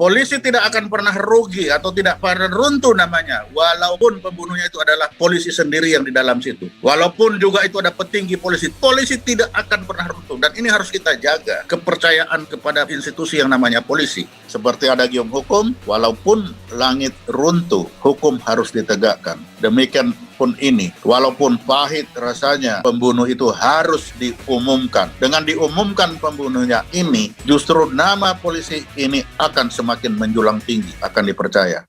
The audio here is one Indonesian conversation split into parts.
polisi tidak akan pernah rugi atau tidak pernah runtuh namanya, walaupun pembunuhnya itu adalah polisi sendiri yang di dalam situ. Walaupun juga itu ada petinggi polisi, polisi tidak akan pernah runtuh. Dan ini harus kita jaga, kepercayaan kepada institusi yang namanya polisi. Seperti ada gium hukum, walaupun langit runtuh, hukum harus ditegakkan. Demikian pun ini, walaupun pahit rasanya, pembunuh itu harus diumumkan. Dengan diumumkan pembunuhnya ini, justru nama polisi ini akan semakin menjulang tinggi, akan dipercaya.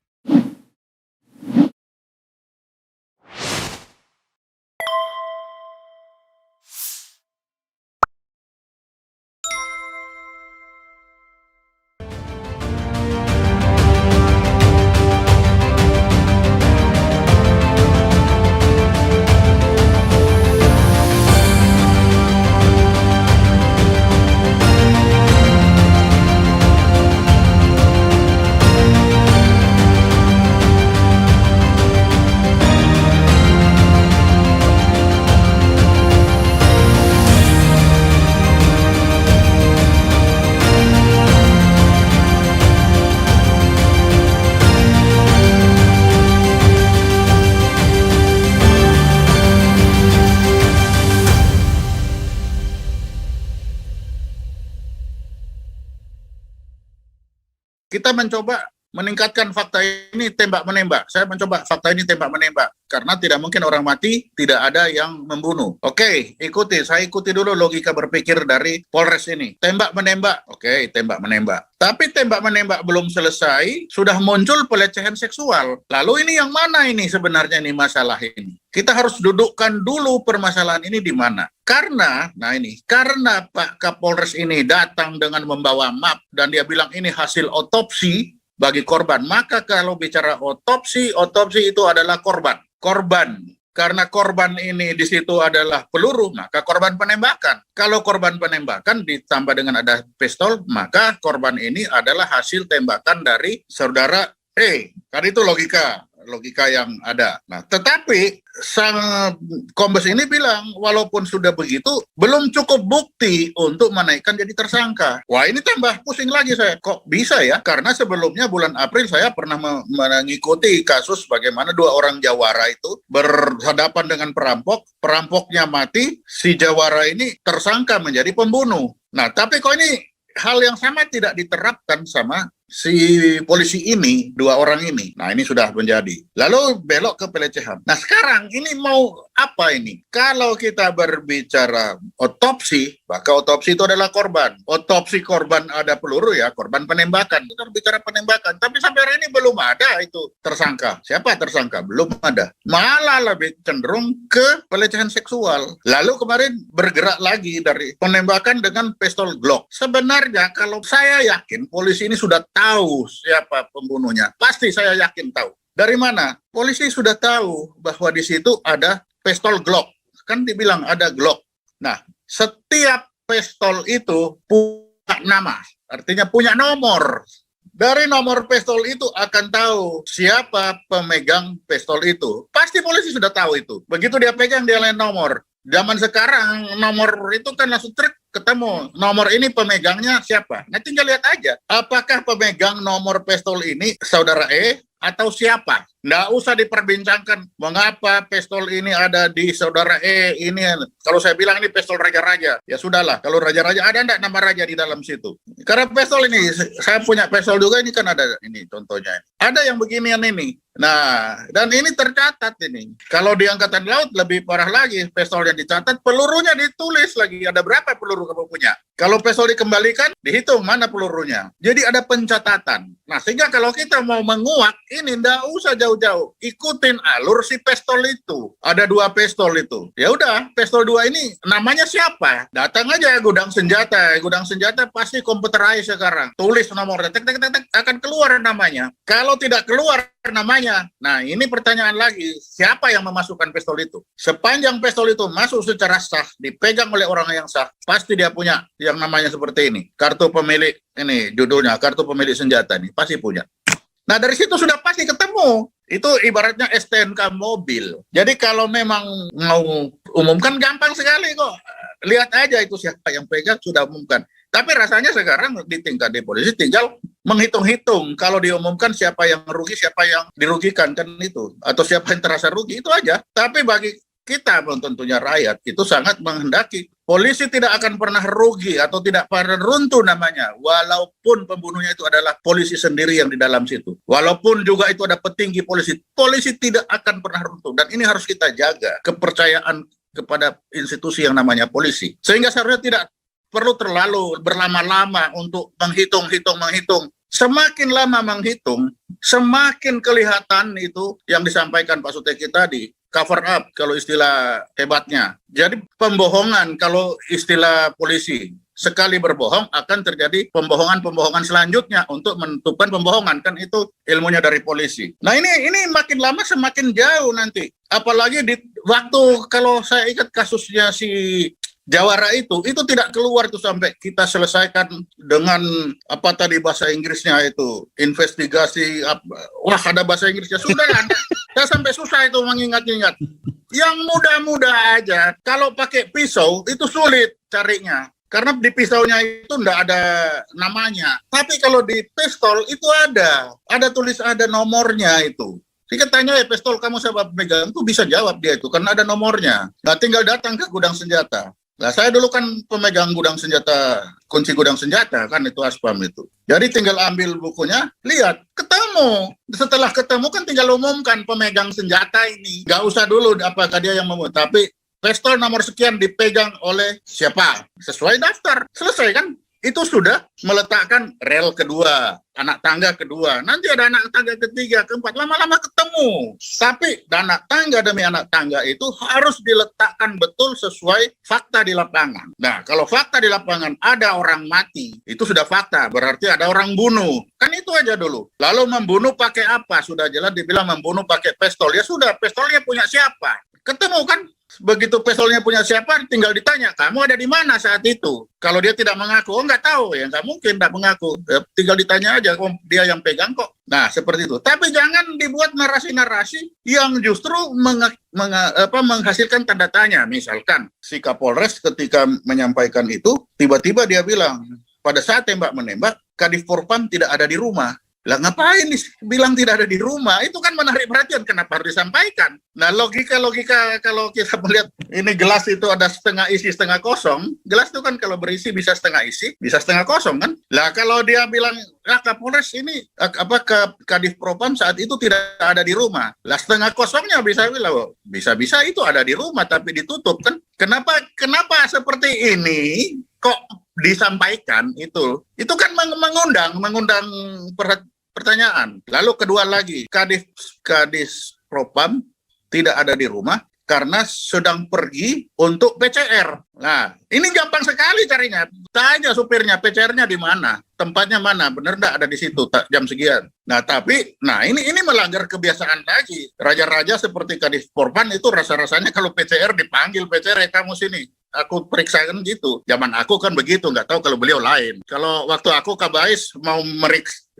Kita mencoba meningkatkan fakta ini tembak-menembak. Saya mencoba fakta ini tembak-menembak. Karena tidak mungkin orang mati, tidak ada yang membunuh. Oke, saya ikuti dulu logika berpikir dari Polres ini. Tembak-menembak, oke, tembak-menembak. Tapi tembak-menembak belum selesai, sudah muncul pelecehan seksual. Lalu ini yang mana ini sebenarnya nih masalah ini? Kita harus dudukkan dulu permasalahan ini di mana. Karena Pak Kapolres ini datang dengan membawa map dan dia bilang ini hasil otopsi bagi korban. Maka kalau bicara otopsi itu adalah korban. Karena korban ini di situ adalah peluru, maka korban penembakan. Kalau korban penembakan ditambah dengan ada pistol, maka korban ini adalah hasil tembakan dari saudara E. Kan itu logika yang ada. Nah, tetapi sang kombes ini bilang, walaupun sudah begitu, belum cukup bukti untuk menaikkan jadi tersangka. Wah, ini tambah pusing lagi saya. Kok bisa ya? Karena sebelumnya bulan April saya pernah mengikuti kasus bagaimana 2 orang jawara itu berhadapan dengan perampok, perampoknya mati, si jawara ini tersangka menjadi pembunuh. Nah, tapi kok ini hal yang sama tidak diterapkan sama si polisi ini, 2 orang ini. Nah, ini sudah menjadi. Lalu belok ke pelecehan. Nah, sekarang ini mau apa ini? Kalau kita berbicara otopsi, maka otopsi itu adalah korban. Otopsi korban ada peluru ya, korban penembakan. Kita bicara penembakan. Tapi sampai hari ini belum ada itu tersangka. Siapa tersangka? Belum ada. Malah lebih cenderung ke pelecehan seksual. Lalu kemarin bergerak lagi dari penembakan dengan pistol Glock. Sebenarnya kalau saya yakin polisi ini sudah tahu siapa pembunuhnya. Pasti saya yakin tahu. Dari mana? Polisi sudah tahu bahwa di situ ada pistol Glock. Kan dibilang ada Glock. Nah, setiap pistol itu punya nama. Artinya punya nomor. Dari nomor pistol itu akan tahu siapa pemegang pistol itu. Pasti polisi sudah tahu itu. Begitu dia pegang, dia lain nomor. Zaman sekarang nomor itu kan langsung ketemu. Nomor ini pemegangnya siapa? Nah, tinggal lihat aja. Apakah pemegang nomor pistol ini saudara E atau siapa? Nggak usah diperbincangkan mengapa pistol ini ada di saudara E ini. Kalau saya bilang ini pistol raja-raja, ya sudahlah. Kalau raja-raja, ada enggak nama raja di dalam situ? Karena pistol ini, saya punya pistol juga, ini kan ada ini contohnya. Ada yang beginian ini. Nah, dan ini tercatat ini. Kalau di Angkatan Laut lebih parah lagi, pistolnya dicatat, pelurunya ditulis lagi. Ada berapa peluru kamu punya? Kalau pistol dikembalikan, dihitung mana pelurunya. Jadi ada pencatatan. Nah, sehingga kalau kita mau menguak, ini nggak usah jauh-jauh. Ikutin alur si pistol itu. Ada 2 pistol itu. Ya udah, pistol 2 ini namanya siapa? Datang aja gudang senjata. Gudang senjata pasti komputerized sekarang. Tulis nomornya, tek, tek, tek, tek, akan keluar namanya. Kalau tidak keluar namanya, nah ini pertanyaan lagi, siapa yang memasukkan pistol itu? Sepanjang pistol itu masuk secara sah, dipegang oleh orang yang sah, pasti dia punya yang namanya seperti ini. Kartu pemilik, ini judulnya, kartu pemilik senjata nih, pasti punya. Nah, dari situ sudah pasti ketemu. Itu ibaratnya STNK mobil. Jadi kalau memang mau umumkan gampang sekali kok. Lihat aja itu siapa yang pegang, sudah umumkan. Tapi rasanya sekarang di tingkat di polisi tinggal menghitung-hitung kalau diumumkan siapa yang rugi, siapa yang dirugikan kan itu, atau siapa yang terasa rugi itu aja. Tapi bagi kita tentunya rakyat itu sangat menghendaki polisi tidak akan pernah rugi atau tidak pernah runtuh namanya, walaupun pembunuhnya itu adalah polisi sendiri yang di dalam situ. Walaupun juga itu ada petinggi polisi, polisi tidak akan pernah runtuh. Dan ini harus kita jaga kepercayaan kepada institusi yang namanya polisi. Sehingga seharusnya tidak perlu terlalu berlama-lama untuk menghitung. Semakin lama menghitung, semakin kelihatan itu yang disampaikan Pak Suteki tadi, cover up kalau istilah hebatnya. Jadi pembohongan kalau istilah polisi. Sekali berbohong akan terjadi pembohongan selanjutnya untuk menutupkan pembohongan, kan itu ilmunya dari polisi. Nah ini makin lama semakin jauh nanti. Apalagi di waktu kalau saya ingat kasusnya si Jawara itu tidak keluar tuh sampai kita selesaikan dengan apa tadi bahasa Inggrisnya itu investigasi wah ada bahasa Inggrisnya sudah lah. Saya sampai susah itu mengingat-ingat. Yang mudah-mudah aja kalau pakai pisau itu sulit carinya karena di pisaunya itu enggak ada namanya. Tapi kalau di pistol itu ada tulis ada nomornya itu. Jika tanya pistol kamu siapa pemegang itu bisa jawab dia itu karena ada nomornya. Nah tinggal datang ke gudang senjata. Nah, saya dulu kan pemegang gudang senjata, kunci gudang senjata kan itu Aspam itu. Jadi tinggal ambil bukunya, lihat, ketemu. Setelah ketemu kan tinggal umumkan pemegang senjata ini. Gak usah dulu apakah dia yang membuat, tapi pistol nomor sekian dipegang oleh siapa? Sesuai daftar. Selesai kan? Itu sudah meletakkan rel kedua, anak tangga kedua. Nanti ada anak tangga ketiga, keempat, lama-lama ketemu. Tapi anak tangga demi anak tangga itu harus diletakkan betul sesuai fakta di lapangan. Nah, kalau fakta di lapangan ada orang mati, itu sudah fakta, berarti ada orang bunuh. Kan itu aja dulu. Lalu membunuh pakai apa? Sudah jelas dibilang membunuh pakai pistol. Ya sudah, pistolnya punya siapa? Ketemu kan? Begitu pistolnya punya siapa, tinggal ditanya, kamu ada di mana saat itu? Kalau dia tidak mengaku, nggak tahu, ya nggak mungkin tidak mengaku. Tinggal ditanya aja, dia yang pegang kok. Nah, seperti itu. Tapi jangan dibuat narasi-narasi yang justru menghasilkan tanda tanya. Misalkan, si Kapolres ketika menyampaikan itu, tiba-tiba dia bilang, pada saat tembak-menembak, Kadif Propam tidak ada di rumah. Lah ngapain bilang tidak ada di rumah? Itu kan menarik perhatian, kenapa harus disampaikan? Nah logika kalau kita melihat ini gelas itu ada setengah isi setengah kosong, gelas itu kan kalau berisi bisa setengah isi, bisa setengah kosong kan? Lah kalau dia bilang, Kapolres ini Kadif Propam saat itu tidak ada di rumah, lah setengah kosongnya bisa bilang, bisa-bisa itu ada di rumah tapi ditutup kan? Kenapa seperti ini kok disampaikan itu kan mengundang pertanyaan. Lalu kedua lagi, Kadif Propam tidak ada di rumah karena sedang pergi untuk PCR. Nah, ini gampang sekali carinya. Tanya supirnya, PCR-nya di mana? Tempatnya mana? Benar enggak ada di situ jam sekian. Nah, tapi ini melanggar kebiasaan lagi. Raja-raja seperti Kadif Propam itu rasa-rasanya kalau PCR dipanggil PCR, kamu sini. Aku periksakan gitu. Zaman aku kan begitu, nggak tahu kalau beliau lain. Kalau waktu aku Kabais mau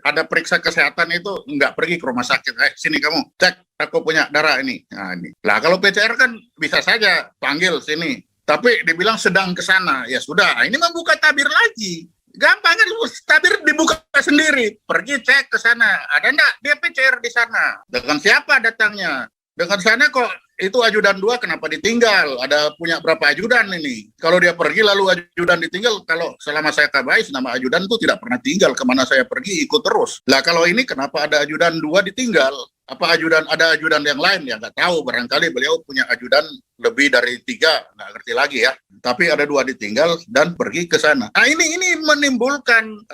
ada periksa kesehatan itu nggak pergi ke rumah sakit. Sini kamu cek, aku punya darah ini. Nah, ini. Lah kalau PCR kan bisa saja panggil sini. Tapi dibilang sedang ke sana. Ya sudah, ini membuka tabir lagi. Gampang kan, tabir dibuka sendiri. Pergi cek ke sana. Ada enggak dia PCR di sana? Dengan siapa datangnya? Dengan sana kok itu ajudan 2 kenapa ditinggal? Ada punya berapa ajudan ini? Kalau dia pergi lalu ajudan ditinggal, kalau selama saya Kabais nama ajudan itu tidak pernah tinggal, kemana saya pergi ikut terus. Lah kalau ini kenapa ada ajudan 2 ditinggal? Apa ada ajudan yang lain? Ya nggak tahu, barangkali beliau punya ajudan lebih dari 3, nggak ngerti lagi ya. Tapi ada 2 ditinggal dan pergi ke sana. Nah ini menimbulkan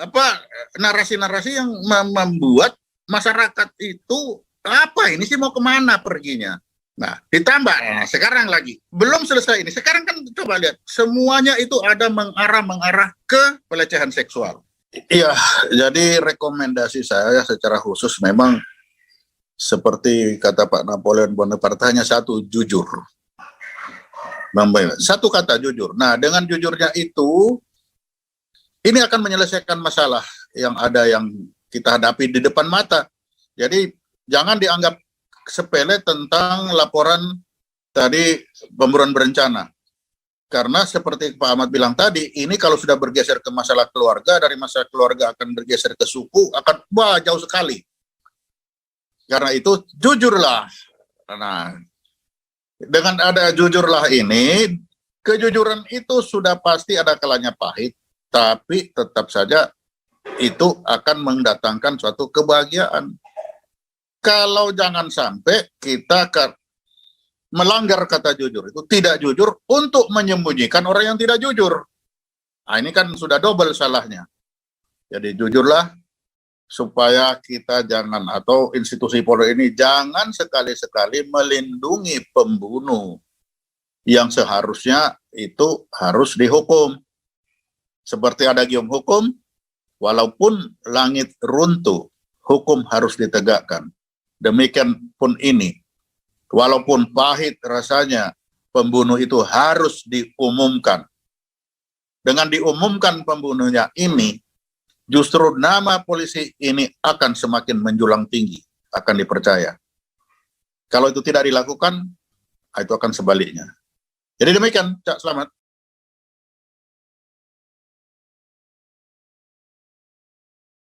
narasi-narasi yang membuat masyarakat itu ini sih mau kemana perginya? Nah, ditambah sekarang lagi belum selesai ini. Sekarang kan coba lihat semuanya itu ada mengarah ke pelecehan seksual. Iya, jadi rekomendasi saya secara khusus memang seperti kata Pak Napoleon Bonaparte hanya satu, jujur. Satu kata jujur. Nah, dengan jujurnya itu ini akan menyelesaikan masalah yang kita hadapi di depan mata. Jadi jangan dianggap sepele tentang laporan tadi pembunuhan berencana. Karena seperti Pak Ahmad bilang tadi, ini kalau sudah bergeser ke masalah keluarga, dari masalah keluarga akan bergeser ke suku, akan jauh sekali. Karena itu jujurlah. Nah, dengan ada jujurlah ini, kejujuran itu sudah pasti ada kalanya pahit, tapi tetap saja itu akan mendatangkan suatu kebahagiaan. Kalau jangan sampai kita melanggar kata jujur, itu tidak jujur untuk menyembunyikan orang yang tidak jujur. Nah, ini kan sudah double salahnya. Jadi jujurlah supaya kita jangan, atau institusi Polri ini jangan sekali-sekali melindungi pembunuh yang seharusnya itu harus dihukum. Seperti ada gium hukum, walaupun langit runtuh, hukum harus ditegakkan. Demikian pun ini. Walaupun pahit rasanya, pembunuh itu harus diumumkan. Dengan diumumkan pembunuhnya ini, justru nama polisi ini akan semakin menjulang tinggi, akan dipercaya. Kalau itu tidak dilakukan, itu akan sebaliknya. Jadi demikian, Cak Selamat.